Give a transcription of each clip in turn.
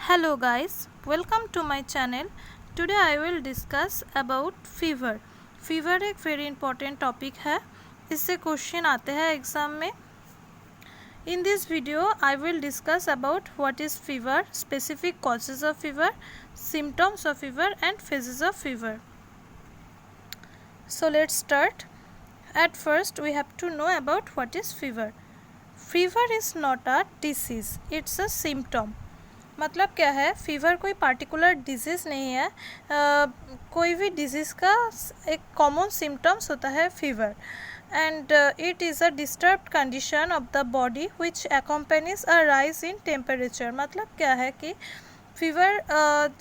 Hello guys, welcome to my channel. Today I will discuss about fever. Fever एक very important topic है. इससे question आते हैं exam में. In this video I will discuss about what is fever, specific causes of fever, symptoms of fever and phases of fever. So let's start. At first we have to know about what is fever. Fever is not a disease, it's a symptom. मतलब क्या है, fever कोई particular disease नहीं है. कोई भी disease का एक कॉमन सिम्टम्स होता है fever. And it is a disturbed condition of the body which accompanies a rise in temperature. मतलब क्या है कि फीवर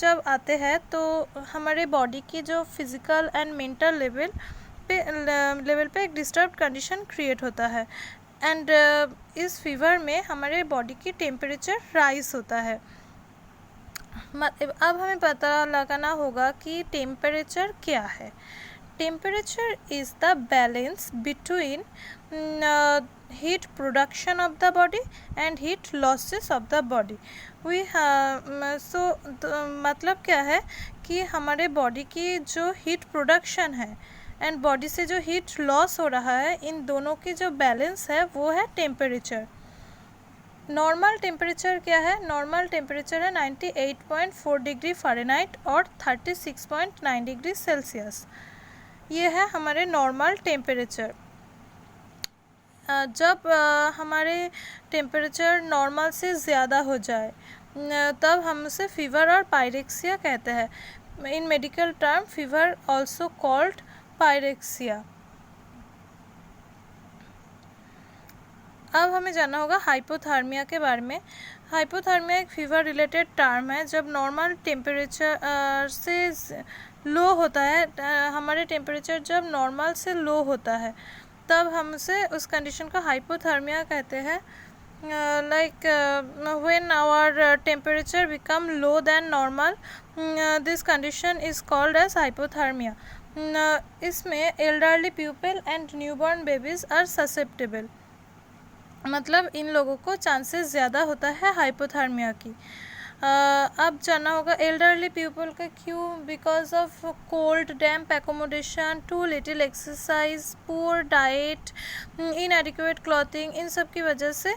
जब आते हैं तो हमारे बॉडी की जो फिज़िकल एंड मेंटल लेवल पे एक डिस्टर्ब्ड कंडीशन क्रिएट होता है. एंड इस फीवर में हमारे बॉडी की टेम्परेचर राइज होता है. अब हमें पता लगाना होगा कि टेम्परेचर क्या है. Temperature is the balance between heat production of the body and heat losses of the body. मतलब क्या है कि हमारे बॉडी की जो हीट प्रोडक्शन है एंड बॉडी से जो हीट लॉस हो रहा है, इन दोनों की जो बैलेंस है वो है टेम्परेचर. नॉर्मल टेम्परेचर क्या है? नॉर्मल टेम्परेचर है 98.4 डिग्री फ़ारेनहाइट और 36.9 डिग्री सेल्सियस. ये है हमारे नॉर्मल टेम्परेचर. जब हमारे टेम्परेचर नॉर्मल से ज़्यादा हो जाए तब हम उसे फीवर और पायरेक्सिया कहते हैं. इन medical term fever also called pyrexia. अब हमें जानना होगा हाइपोथर्मिया के बारे में. हाइपोथर्मिया एक फीवर रिलेटेड टर्म है. जब नॉर्मल टेम्परेचर से लो होता है, हमारे टेम्परेचर जब नॉर्मल से लो होता है तब हम उसे उस कंडीशन को हाइपोथर्मिया कहते हैं. Like when our temperature become low then normal, this condition is called as hypothermia. इसमें elderly people and newborn babies are susceptible. मतलब इन लोगों को चांसेस ज़्यादा होता है हाइपोथर्मिया की. अब जानना होगा एल्डरली पीपल का क्यों. Because of cold, damp accommodation, too little exercise, poor diet, inadequate clothing, इन सब की वजह से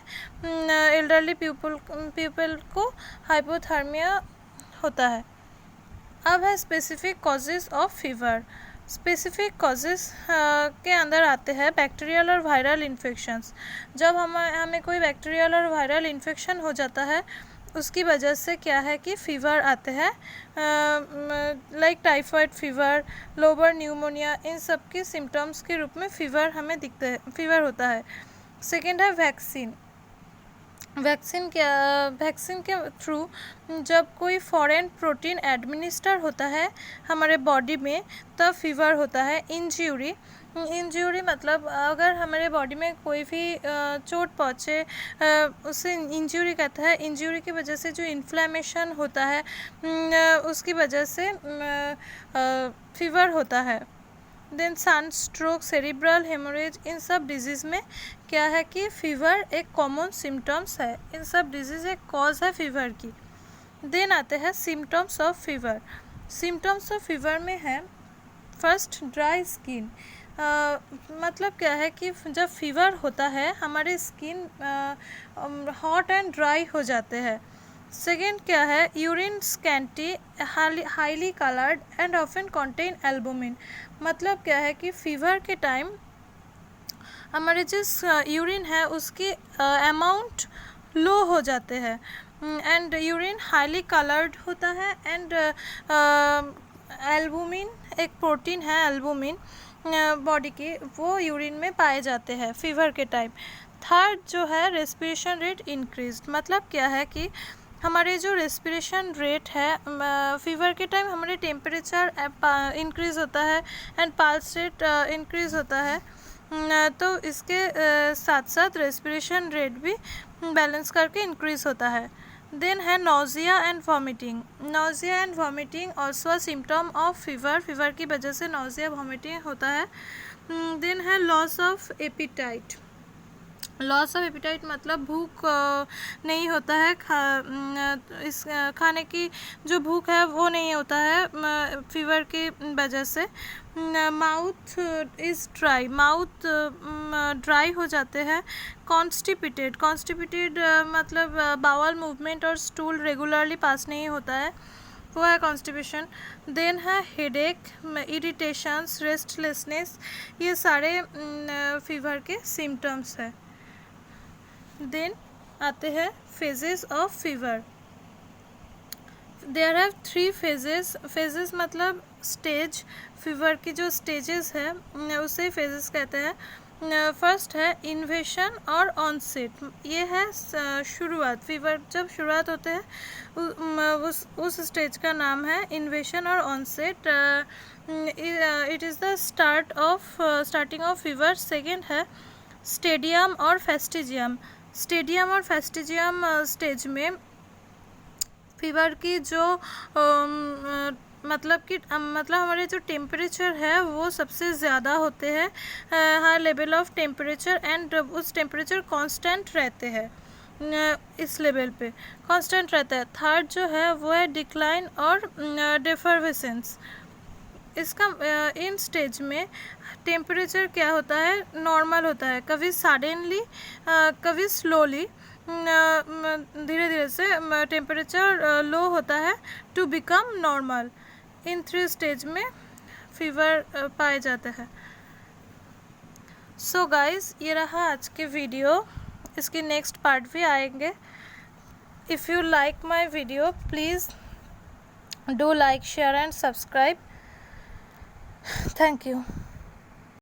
एल्डरली पीपल को हाइपोथर्मिया होता है. अब है specific causes of fever. Specific causes के अंदर आते हैं बैक्टीरियल और वायरल इन्फेक्शंस. जब हमें कोई बैक्टीरियल और वायरल इन्फेक्शन हो जाता है उसकी वजह से क्या है कि फ़ीवर आते हैं. लाइक टाइफाइड फीवर, लोबर न्यूमोनिया, इन सब के सिम्टम्स के रूप में फ़ीवर हमें दिखते हैं, फ़ीवर होता है. सेकेंड है वैक्सीन. वैक्सीन के थ्रू जब कोई फॉरेन प्रोटीन एडमिनिस्टर होता है हमारे बॉडी में तब फीवर होता है. इंजरी मतलब अगर हमारे बॉडी में कोई भी चोट पहुँचे उसे इंजरी कहता है. इंजरी की वजह से जो इन्फ्लेमेशन होता है उसकी वजह से फीवर होता है. Then sun stroke, cerebral haemorrhage, इन सब डिजीज़ में क्या है कि फ़ीवर एक कॉमन सिम्टम्स है. इन सब डिजीज़ एक कॉज है फीवर की. देन आते हैं symptoms of fever. Symptoms of fever में है फर्स्ट ड्राई स्किन. मतलब क्या है कि जब फीवर होता है हमारे स्किन हॉट एंड ड्राई हो जाते हैं. सेकेंड क्या है urine scanty, highly coloured and often contain albumin. मतलब क्या है कि फ़ीवर के टाइम हमारे जिस यूरिन है उसकी अमाउंट लो हो जाते हैं एंड यूरिन हाईली कलर्ड होता है. एंड एल्बुमिन एक प्रोटीन है, एल्बुमिन बॉडी की, वो यूरिन में पाए जाते हैं फ़ीवर के टाइम. थर्ड जो है रेस्पिरेशन रेट इंक्रीज्ड. मतलब क्या है कि हमारे जो रेस्पिरेशन रेट है फीवर के टाइम हमारे टेम्परेचर इंक्रीज़ होता है एंड पल्स रेट इंक्रीज़ होता है. तो इसके साथ साथ रेस्पिरेशन रेट भी बैलेंस करके इंक्रीज़ होता है. देन है nausea and vomiting. Nausea and vomiting also a symptom of fever. Fever की वजह से नोज़िया वॉमिटिंग होता है. देन है loss of appetite. Loss of appetite मतलब भूख नहीं होता है, खाने की जो भूख है वो नहीं होता है फीवर की वजह से। Mouth is dry, mouth dry हो जाते हैं। कॉन्स्टिपेटेड, कॉन्स्टिपेटेड मतलब बाउल मूवमेंट और स्टूल रेगुलरली पास नहीं होता है, वो है कॉन्स्टिपेशन। देन है हेडेक, इरिटेशंस, रेस्टलेसनेस, ये सारे फीवर के सिम्टम्स है। देन आते हैं phases of fever. There have 3 phases, phases मतलब स्टेज, फीवर की जो स्टेजेस है उसे फेजेस कहते हैं। फर्स्ट है इन्वेशन और ऑनसेट, ये है शुरुआत, फीवर जब शुरुआत होते हैं उस स्टेज का नाम है इन्वेशन और onset. It is the starting of fever. Second है स्टेडियम और फेस्टिजियम। स्टेडियम और फेस्टिजियम स्टेज में फीवर की जो मतलब हमारे जो टेम्परेचर है वो सबसे ज़्यादा होते हैं, high level of temperature, and उस टेम्परेचर कांस्टेंट रहते हैं, इस लेवल पे कांस्टेंट रहता है। थर्ड जो है वो है डिक्लाइन और डिफर्वेसेंस। इसका इन स्टेज में टेम्परेचर क्या होता है, नॉर्मल होता है, कभी सडनली कभी स्लोली, धीरे धीरे से टेम्परेचर लो होता है टू बिकम नॉर्मल। इन 3 स्टेज में फीवर पाए जाते हैं। सो गाइस, ये रहा आज के वीडियो, इसकी नेक्स्ट पार्ट भी आएंगे। If you like my video please do like, share and subscribe. Thank you.